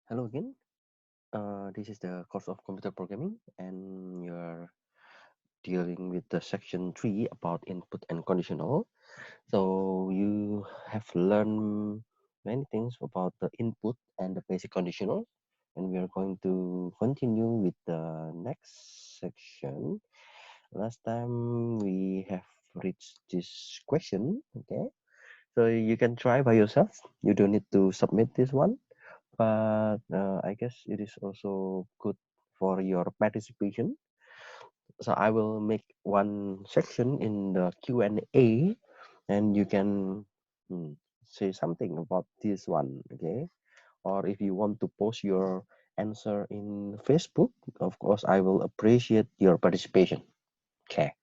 Hello again. This is the course of computer programming, and you're dealing with the section 3 about input and conditional. So you have learned many things about the input and the basic conditional, and we are going to continue with the next section. Last time we have reached this question, okay? So you can try by yourself. You don't need to submit this one, but I guess it is also good for your participation. So I will make one section in the Q&A, and you can say something about this one, okay? Or if you want to post your answer in Facebook, of course, I will appreciate your participation. Okay.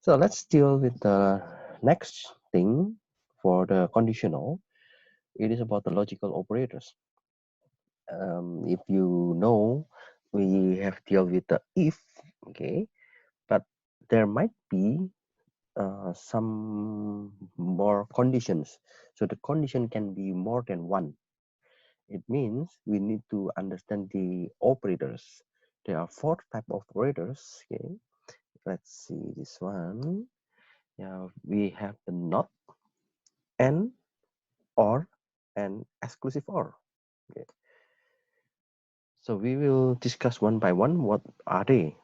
So let's deal with the next thing for the conditional. It is about the logical operators. If you know, we have dealt with the if, okay, but there might be some more conditions. So the condition can be more than one. It means we need to understand the operators. There are four type of operators. Okay, let's see this one. Yeah, we have the not, and, or, and exclusive or. Okay. So we will discuss one by one. What are they?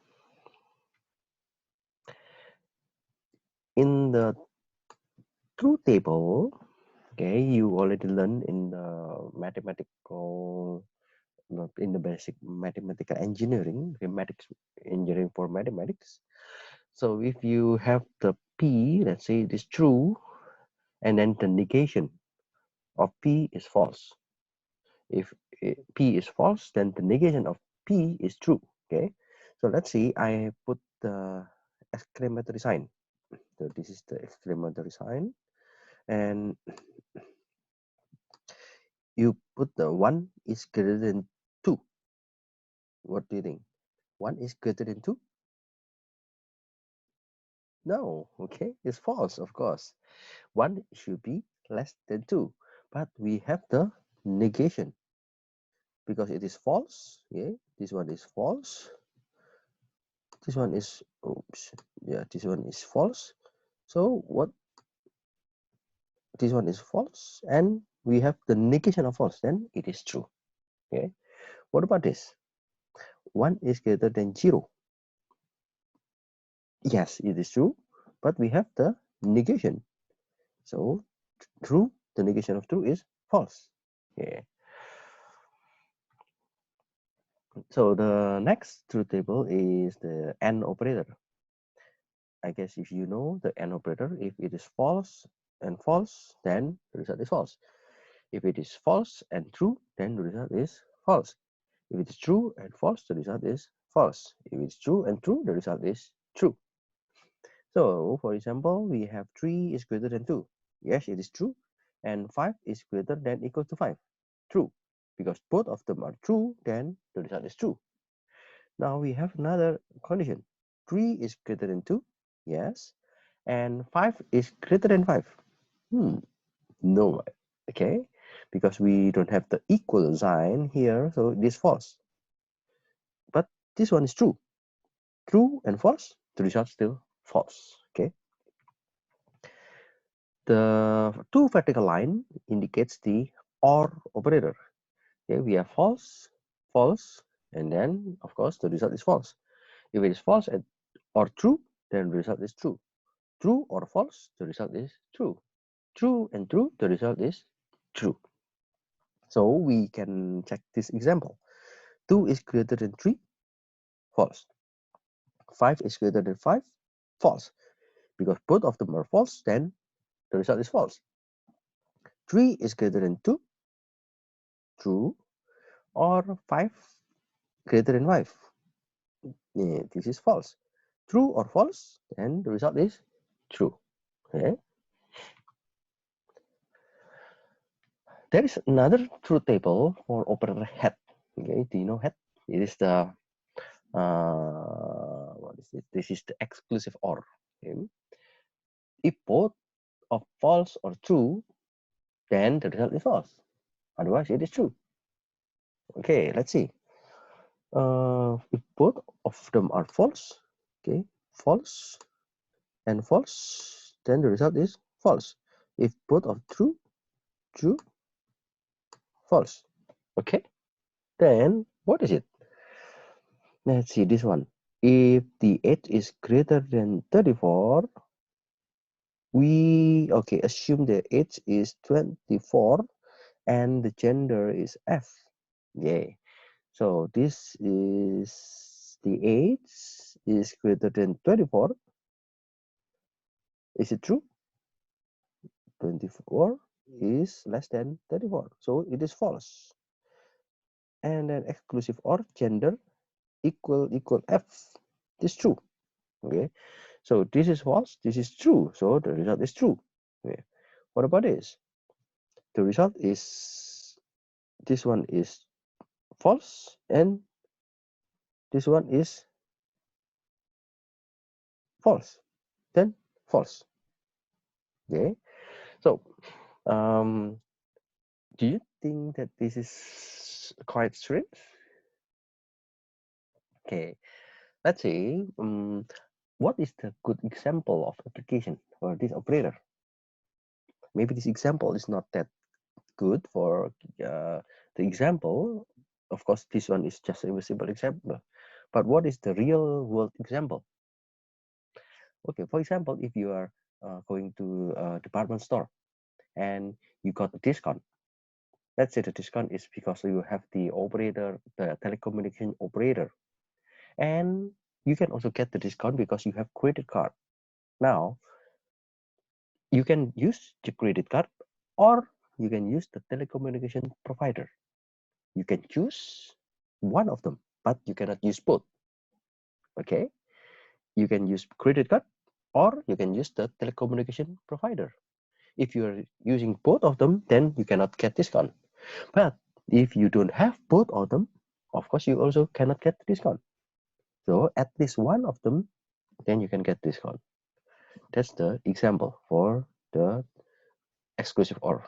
In the truth table, okay, you already learned in the mathematical, in the basic mathematical engineering, mathematics engineering for mathematics. So if you have the P, let's say it is true, and then the negation of P is false. If P is false, then the negation of P is true. Okay, so let's see, I put the exclamatory sign. So this is the exclamatory sign, and you put the 1 is greater than 2. What do you think? 1 is greater than 2? No, okay, it's false, of course. 1 should be less than 2. But we have the negation because it is false. Yeah, this one is false. This one is, oops, yeah, this one is false. So what? This one is false, and we have the negation of false. Then it is true. Okay. What about this? 1 is greater than 0. Yes, it is true, but we have the negation. So true, the negation of true is false. Yeah. So the next truth table is the AND operator. I guess if you know the AND operator, if it is false and false, then the result is false. If it is false and true, then the result is false. If it is true and false, the result is false. If it's true and true, the result is true. So, for example, we have 3 is greater than 2. Yes, it is true. And 5 is greater than equal to 5. True. Because both of them are true, then the result is true. Now we have another condition. 3 is greater than 2. Yes. And 5 is greater than 5. No. Okay. Because we don't have the equal sign here, so it is false. But this one is true. True and false, the result is still false. Okay. The two vertical line indicates the OR operator. Okay, we have false, false, and then of course the result is false. If it is false or true, then the result is true. True or false, the result is true. True and true, the result is true. So we can check this example. 2 is greater than 3, false. 5 is greater than 5, false. Because both of them are false, then the result is false. 3 is greater than 2, true. Or 5 greater than 5. This is false. True or false, and the result is true. Okay. There is another truth table for operator head. Okay, do you know head? It is the what is it? This is the exclusive OR. Okay. If both are false or true, then the result is false. Otherwise, it is true. Okay, let's see. If both of them are false, okay, false and false, then the result is false. If both are true, true, false. Okay, then what is it? Let's see this one. If the age is greater than 34, we assume the age is 24 and the gender is F. Yeah. So this is the age is greater than 24. Is it true? 24 is less than 34. So it is false. And then exclusive or gender equal F. This is true. Okay. So this is false. This is true. So the result is true. Okay. What about this? The result is this one is false and this one is false. Then false. Okay. So do you think that this is quite strange? Okay, let's see. What is the good example of application for this operator? Maybe this example is not that good for the example. Of course, this one is just a simple example. But what is the real world example? Okay, for example, if you are going to a department store and you got a discount. Let's say the discount is because you have the operator, the telecommunication operator, and you can also get the discount because you have credit card. Now you can use the credit card or you can use the telecommunication provider. You can choose one of them, but you cannot use both. Okay, you can use credit card or you can use the telecommunication provider. If you are using both of them, then you cannot get discount. But if you don't have both of them, of course you also cannot get discount. So at least one of them, then you can get discount. That's the example for the exclusive OR.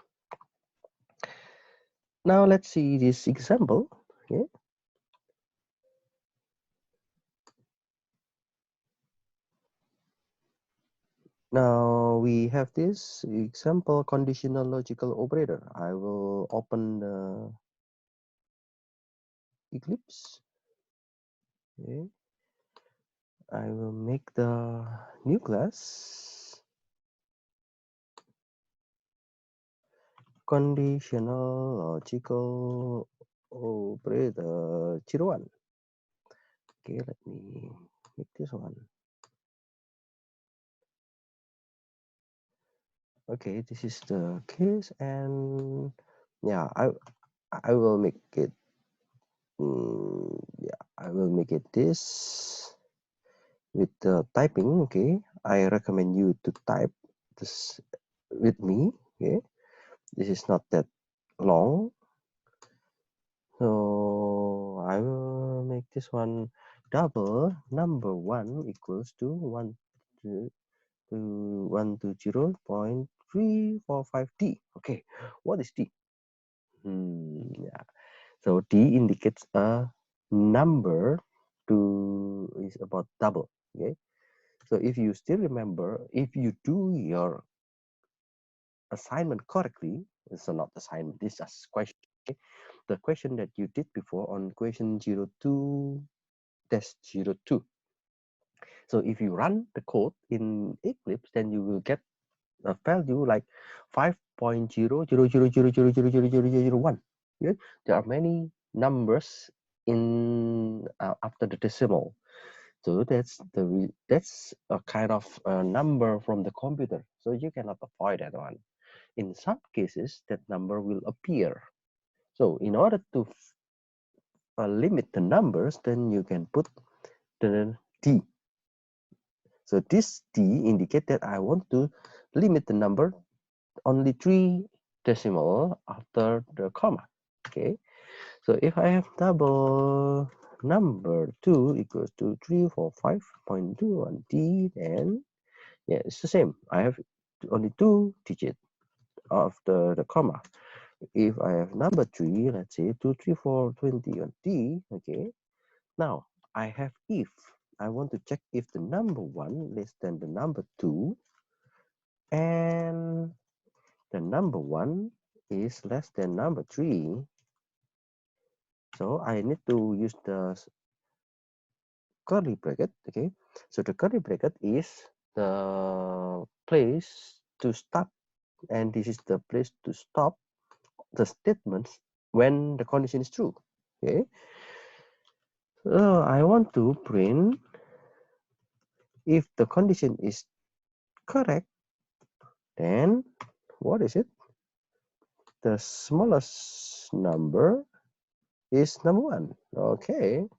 Now let's see this example. Okay. Now we have this example conditional logical operator. I will open the Eclipse. Okay. I will make the new class conditional logical operator 01. Okay, let me make this one. Okay, this is the case, and yeah, I will make it. Yeah, I will make it this with the typing. Okay, I recommend you to type this with me. Okay, this is not that long, so I will make this one double number one equals to 120.345D. Okay, what is D? Yeah. So D indicates a number to is about double. Okay. So if you still remember, if you do your assignment correctly, so not assignment, this is question. Okay? The question that you did before on question 02-02. So if you run the code in Eclipse, then you will get a value like 5.000000001. Yeah? There are many numbers in after the decimal. So that's a kind of number from the computer. So you cannot avoid that one. In some cases, that number will appear. So in order to limit the numbers, then you can put the D. So this D indicate that I want to limit the number only 3 decimal after the comma. Okay. So if I have double number 2 equals to 345.21D, then yeah, it's the same. I have only 2 digits after the comma. If I have number 3, let's say 2, 3, 4, 20 on D, okay. Now I have if. I want to check if the number 1 less than the number 2 and the number 1 is less than number 3. So I need to use the curly bracket, okay. So the curly bracket is the place to start, and this is the place to stop the statements when the condition is true, okay. So I want to print if the condition is correct, then what is it? The smallest number is number 1, okay.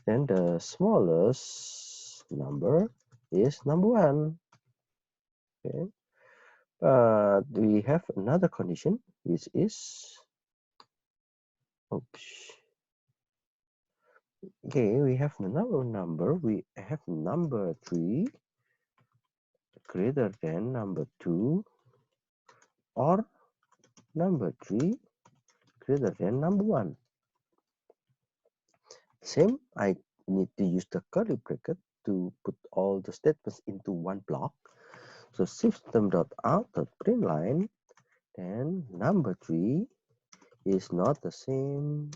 Then the smallest number is number 1, okay. But we have another condition, which is, oops, okay, we have another number. We have number 3 greater than number 2, or number 3 greater than number 1. Same, I need to use the curly bracket to put all the statements into one block. So system.out.println, then number 3 is not the same.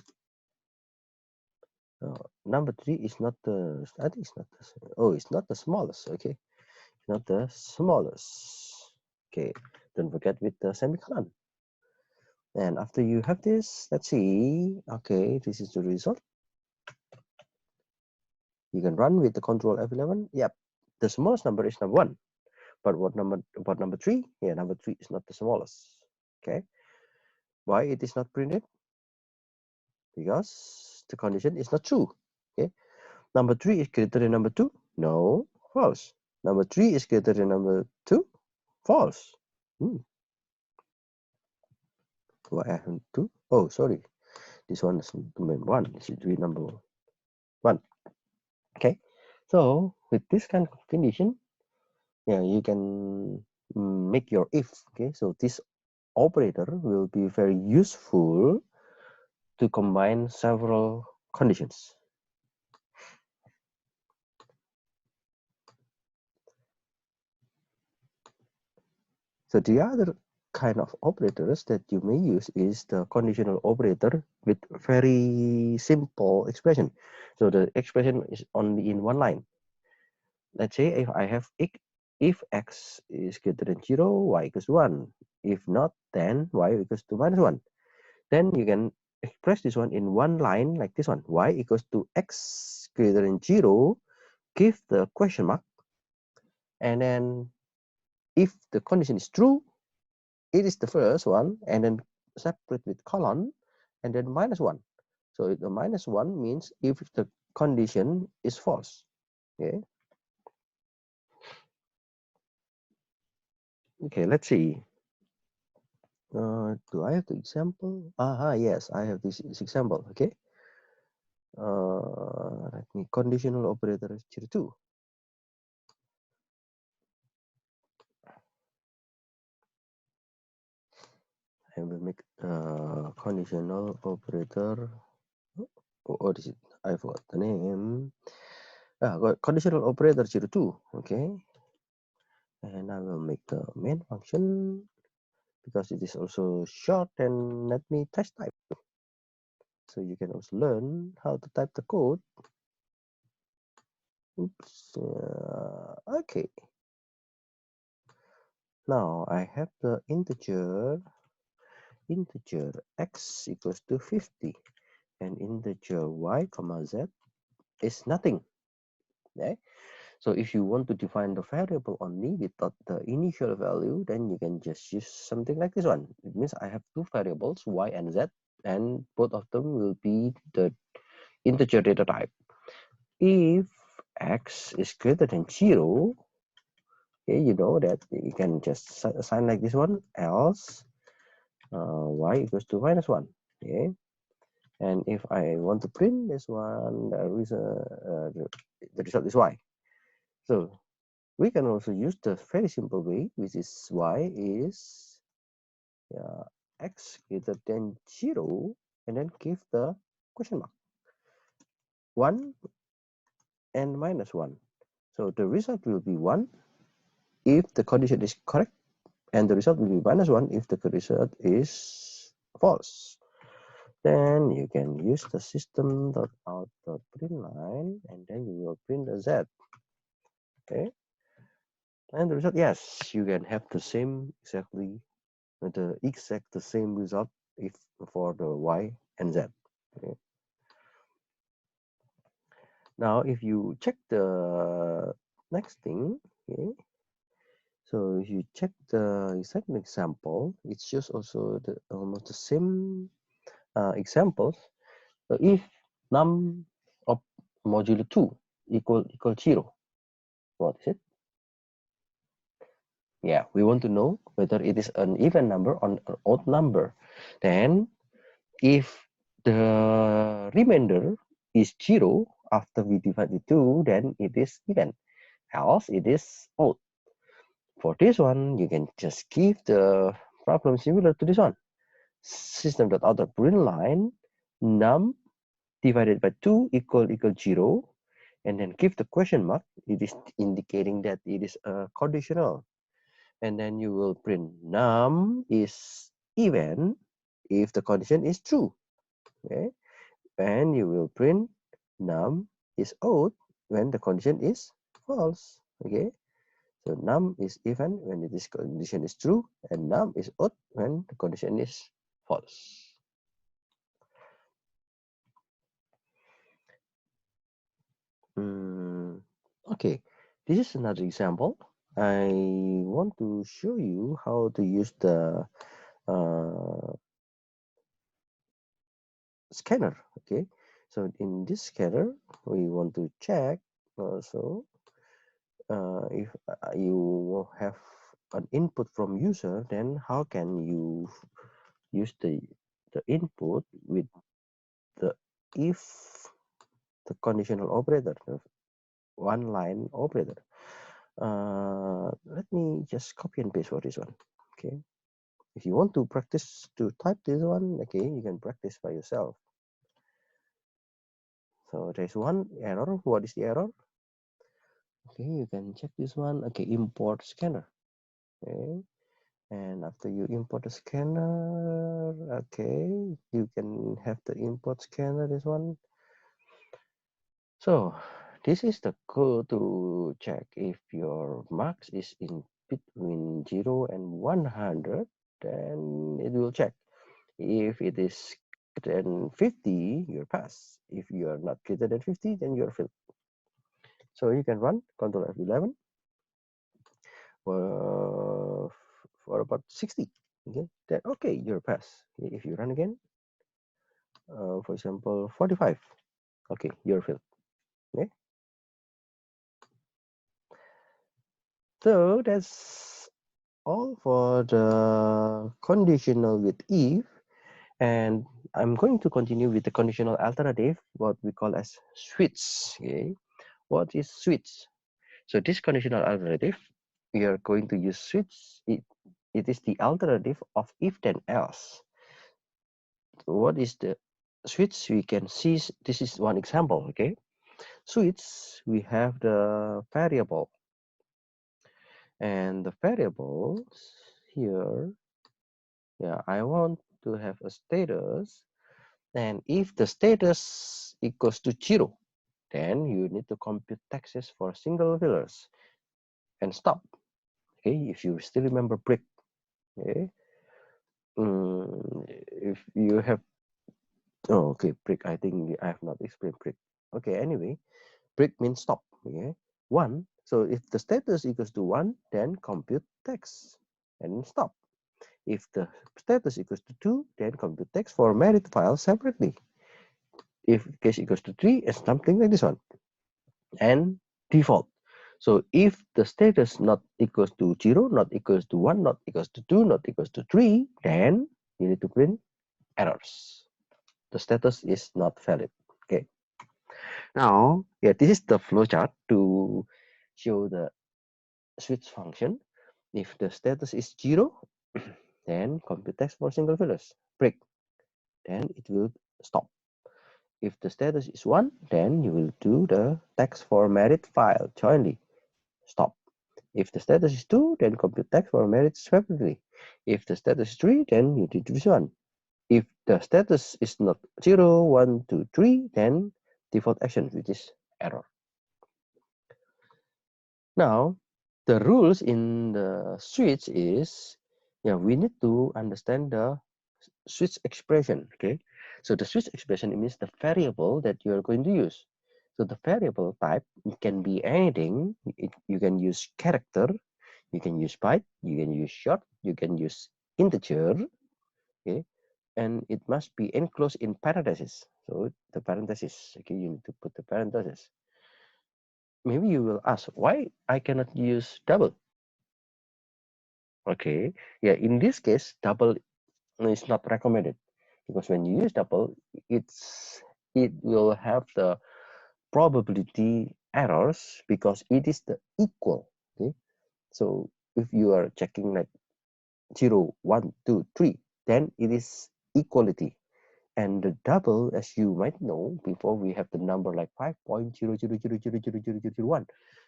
Number 3 is not the, I think it's not the same. Oh, it's not the smallest, okay. It's not the smallest. Okay, don't forget with the semicolon. And after you have this, let's see. Okay, this is the result. You can run with the control F11. Yep, the smallest number is number 1. But what number about number 3? Yeah, number 3 is not the smallest. Okay. Why it is not printed? Because the condition is not true. Okay. Number 3 is greater than number 2? No, false. Number 3 is greater than number 2? False. Why I have 2? Oh, sorry. This one is number 1. It should be number 1. Okay. So with this kind of condition, yeah, you can make your if. Okay. So this operator will be very useful to combine several conditions. So the other kind of operators that you may use is the conditional operator with very simple expression. So the expression is only in one line. Let's say if I have if x is greater than 0, y equals 1. If not, then y equals to minus 1. Then you can express this one in one line like this one. Y equals to x greater than 0, give the question mark, and then if the condition is true, it is the first one, and then separate with colon, and then minus 1. So the minus 1 means if the condition is false. Okay. Okay, let's see. Do I have the example? Yes, I have this example. Okay. Let me conditional operator tier 2. I will make conditional operator. What is it? I forgot the name. Conditional operator tier 2. Okay. And I will make the main function because it is also short, and let me test type. So you can also learn how to type the code. Oops. Okay. Now I have the integer x equals to 50 and integer y comma z is nothing. Okay. So if you want to define the variable only without the initial value, then you can just use something like this one. It means I have two variables, y and z, and both of them will be the integer data type. If x is greater than 0, okay, you know that you can just assign like this one, else y equals to minus 1. Okay. And if I want to print this one, the result is y. So we can also use the very simple way, which is y is x greater than 0, and then give the question mark. 1 and minus 1. So the result will be 1 if the condition is correct, and the result will be minus 1 if the result is false. Then you can use the system.out.println, and then you will print the z. Okay, and the result, yes, you can have the same the same result if for the y and z. Okay. Now if you check the next thing, okay, so if you check the second example, it shows also almost the same examples. So if num of modulo 2 equal 0, what is it? Yeah, we want to know whether it is an even number or an odd number. Then if the remainder is 0 after we divide the 2, then it is even, else it is odd. For this one, you can just give the problem similar to this one. System.out.println num divided by 2 equal 0, and then give the question mark. It is indicating that it is a conditional. And then you will print num is even if the condition is true. Okay, and you will print num is odd when the condition is false. Okay, so num is even when this condition is true, and num is odd when the condition is false. Okay, this is another example. I want to show you how to use the scanner. Okay, so in this scanner, we want to check also if you have an input from user, then how can you use the input with the if the conditional operator, the one line operator. Let me just copy and paste for this one. Okay, if you want to practice to type this one, okay, you can practice by yourself. So there's one error. What is the error? Okay, you can check this one. Okay, import scanner. Okay, and after you import the scanner, okay, you can have the import scanner, this one. So this is the code to check if your marks is in between 0 and 100, then it will check. If it is greater than 50, you're pass. If you are not greater than 50, then you're failed. So you can run Control F11 for about 60. Okay, then okay, you're pass. If you run again, for example, 45, okay, you're failed. Okay, so that's all for the conditional with if, and I'm going to continue with the conditional alternative, what we call as switch. Okay, what is switch? So this conditional alternative, we are going to use switch. It is the alternative of if then else. So what is the switch? We can see this is one example. Okay, switch, we have the variable, and the variables here, yeah, I want to have a status, and if the status equals to 0, then you need to compute taxes for single fillers and stop. Okay, if you still remember break. Okay, if you have, oh, okay, break, I think I have not explained break. Okay, anyway, break means stop. Okay, 1, so if the status equals to 1, then compute text and stop. If the status equals to 2, then compute text for married file separately. If case equals to 3, it's something like this one, and default. So if the status not equals to 0, not equals to 1, not equals to 2, not equals to 3, then you need to print errors. The status is not valid. Okay. Now, yeah, this is the flowchart to show the switch function. If the status is 0, then compute text for single values. Break, then it will stop. If the status is 1, then you will do the text formatted file jointly. Stop. If the status is 2, then compute text formatted separately. If the status is 3, then you do this one. If the status is not 0, 1, 2, 3, then default action, which is error. Now, the rules in the switch is, yeah, we need to understand the switch expression. Okay, so the switch expression means the variable that you are going to use. So the variable type, it can be anything. You can use character, you can use byte, you can use short, you can use integer. Okay, and it must be enclosed in parentheses. So the parentheses, okay, you need to put the parentheses. Maybe you will ask, why I cannot use double? Okay, yeah, in this case, double is not recommended, because when you use double, it will have the probability errors because it is the equal. Okay, so if you are checking like 0, 1, 2, 3, then it is equality. And the double, as you might know, before we have the number like 5.000000001.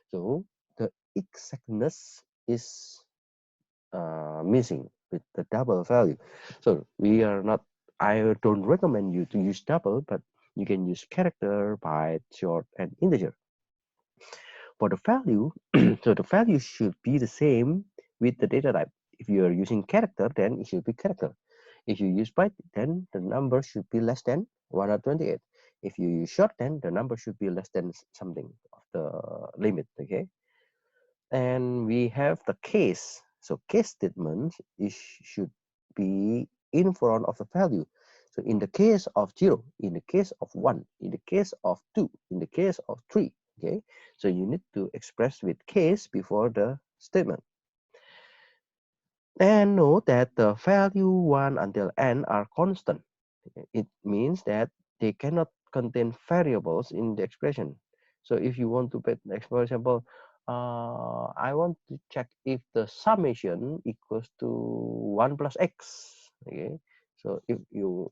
So the exactness is missing with the double value. So we are not, I don't recommend you to use double, but you can use character, byte, short, and integer. For the value, so the value should be the same with the data type. If you are using character, then it should be character. If you use byte, then the number should be less than 128. If you use short, then the number should be less than something of the limit. Okay, and we have the case. So case statement should be in front of the value. So in the case of 0, in the case of 1, in the case of 2, in the case of 3, okay, so you need to express with case before the statement. And note that the value 1 until n are constant. It means that they cannot contain variables in the expression. So if you want to put, for example, I want to check if the summation equals to 1 plus x. Okay, so if you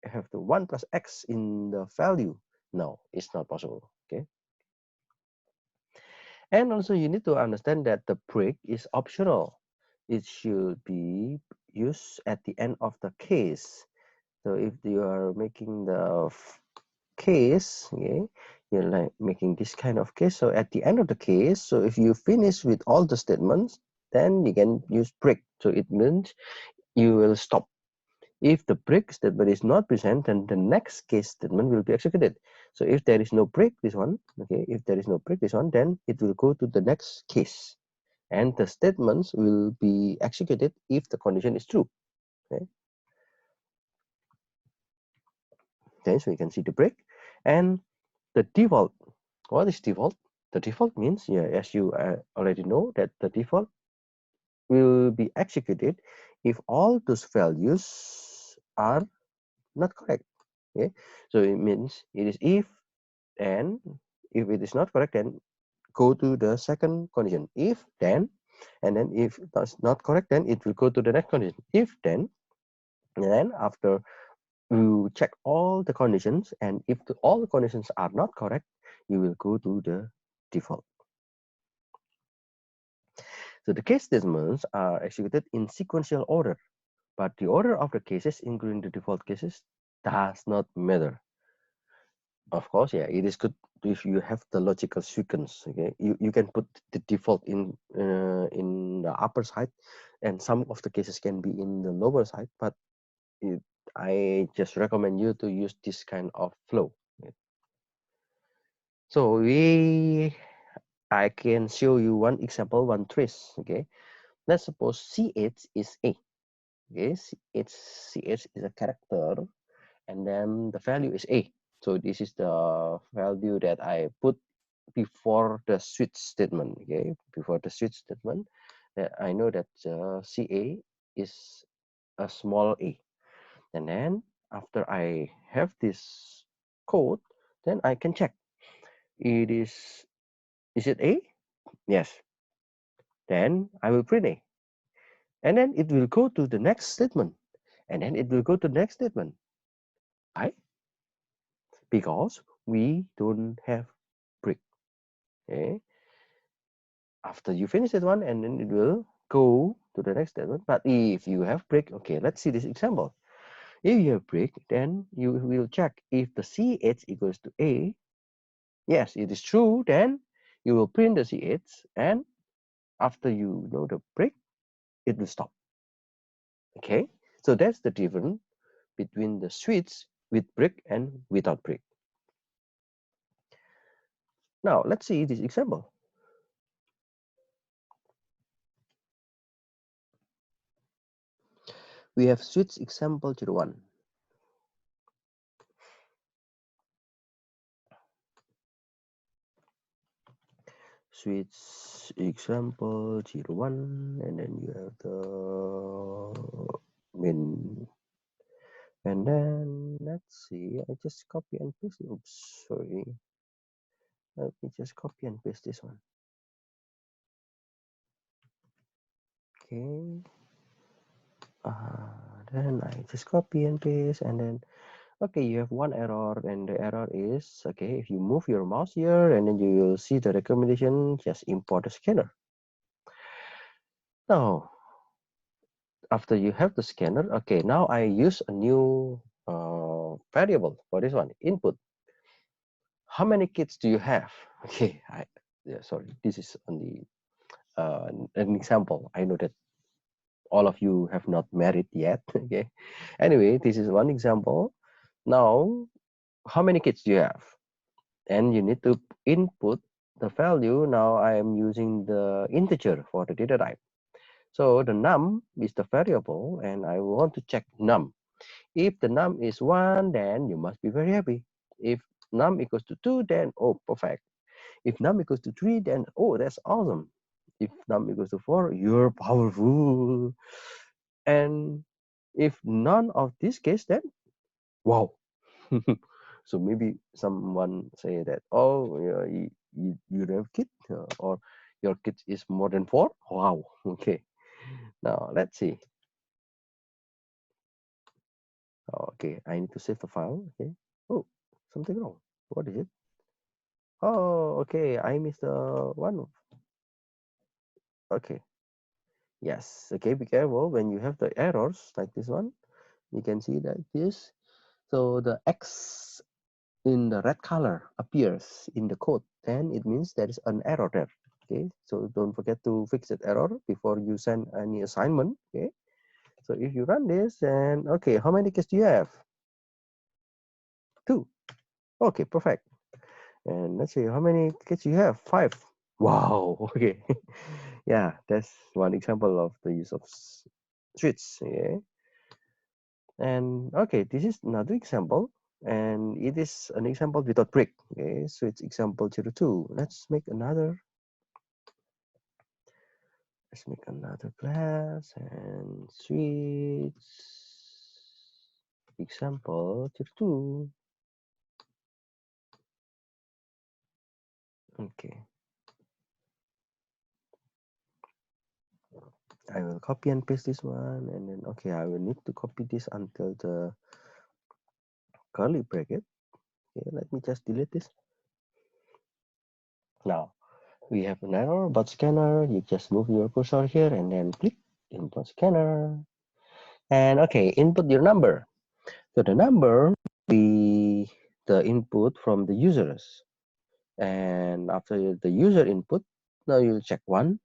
have the 1 plus x in the value, no, it's not possible. Okay, and also you need to understand that the break is optional. It should be used at the end of the case. So if you are making the case, okay, you're like making this kind of case. So at the end of the case, so if you finish with all the statements, then you can use break. So it means you will stop. If the break statement is not present, then the next case statement will be executed. So if there is no break, this one, okay, if there is no break, this one, then it will go to the next case. And the statements will be executed if the condition is true. Okay, okay, so you can see the break. And the default. What is default? The default means, yeah, as you already know, that the default will be executed if all those values are not correct. Okay, so it means it is if, and if it is not correct, then go to the second condition. If, then, and then if that's not correct, then it will go to the next condition. If, then, and then after you check all the conditions, and if all the conditions are not correct, you will go to the default. So the case statements are executed in sequential order, but the order of the cases, including the default cases, does not matter. Of course, yeah, it is good if you have the logical sequence. Okay, you can put the default in the upper side, and some of the cases can be in the lower side. But I just recommend you to use this kind of flow. So I can show you one example, one trace. Okay, let's suppose CH is A. Okay, CH is a character, and then the value is A. So this is the value that I put before the switch statement. Okay, before the switch statement, that I know that CA is a small a, and then after I have this code, then I can check it is it A? Yes. Then I will print A. and then it will go to the next statement, and then it will go to the next statement. Why? Because we don't have brick. Okay. After you finish that one, and then it will go to the next statement. But if you have brick, okay, let's see this example. If you have brick, then you will check if the CH equals to A. Yes, it is true. Then you will print the CH, and after you know the brick, it will stop. Okay, so that's the difference between the switch with brick and without brick. Now let's see this example. We have switch example 01. Switch example 01, and then you have the min. And then let's see, I just copy and paste. Oops, sorry. Let me just copy and paste this one. Okay. Then I just copy and paste, and then okay, you have one error, and the error is okay. If you move your mouse here, and then you will see the recommendation, just import the scanner. Now, after you have the scanner, okay, now I use a new variable for this one, input. How many kids do you have? Okay, sorry, this is only an example. I know that all of you have not married yet. Okay, anyway, this is one example. Now, how many kids do you have? And you need to input the value. Now I am using the integer for the data type. So the num is the variable, and I want to check num. If the num is 1, then you must be very happy. If num equals to 2, then oh, perfect. If num equals to 3, then oh, that's awesome. If num equals to 4, you're powerful. And if none of this case, then wow. So maybe someone say that, oh, you don't have kid, or your kid is more than 4. Wow. Okay. Now let's see. Okay, I need to save the file. Okay. Oh, something wrong. What is it? Oh, okay. I missed the one. Okay. Yes. Okay. Be careful when you have the errors like this one. You can see that this. So the X in the red color appears in the code, then it means there is an error there. Okay. So don't forget to fix that error before you send any assignment. Okay. So if you run this, and okay, how many kids do you have? 2. Okay, perfect. And let's see, how many kids you have? 5. Wow. Okay. Yeah, that's one example of the use of switch. Okay. And okay, this is another example, and it is an example without brick. Okay, switch example 02. Let's make another. Let's make another class and switch example 02. Okay. I will copy and paste this one, and then okay, I will need to copy this until the curly bracket. Okay, let me just delete this. Now we have an error about scanner. You just move your cursor here and then click import scanner. And okay, input your number. So the number will be the input from the users. And after the user input, now you check 1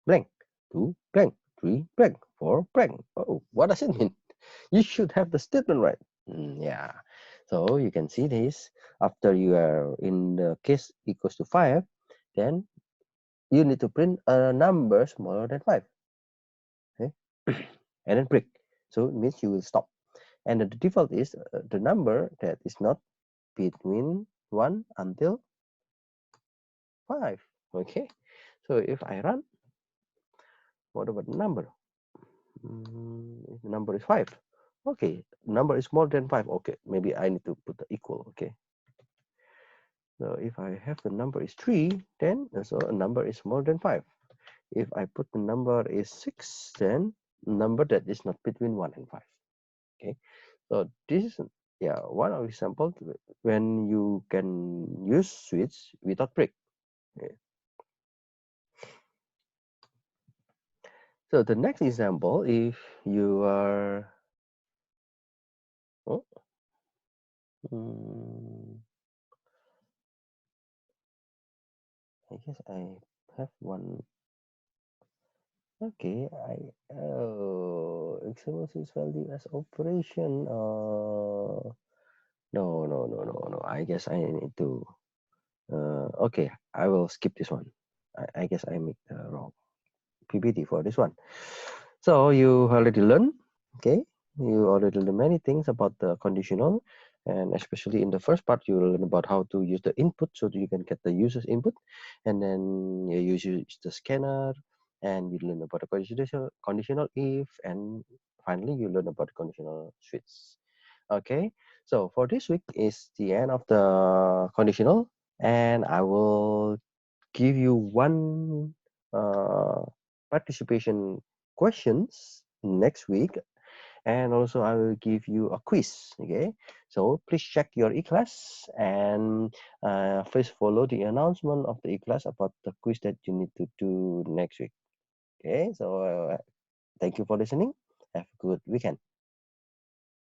blank, 2 blank, 3 blank, 4 blank. Oh, what does it mean? You should have the statement right. Yeah. So you can see this. After you are in the case equals to 5, then you need to print a number smaller than 5. Okay. And then brick. So it means you will stop. And the default is the number that is not between 1 until 5. Okay. So if I run, what about the number? If the number is 5. Okay, number is more than 5. Okay, maybe I need to put the equal. Okay. So if I have the number is 3, then also a number is more than 5. if I put the number is 6, then number that is not between 1 and 5. Okay, so this is one of examples when you can use switch without break. Okay. So the next example, if you are oh, I guess I have one. Okay, example is value as operation. No. I guess I need to. Okay, I will skip this one. I guess I make the wrong PPT for this one. So you already learned, okay? You already learned many things about the conditional, and especially in the first part, you learn about how to use the input so that you can get the user's input, and then you use the scanner, and you learn about the conditional if, and finally you learn about the conditional switch. Okay, so for this week is the end of the conditional, and I will give you one participation questions next week, and also I will give you a quiz. Okay, so please check your e-class, and please follow the announcement of the e-class about the quiz that you need to do next week. Okay, so thank you for listening. Have a good weekend.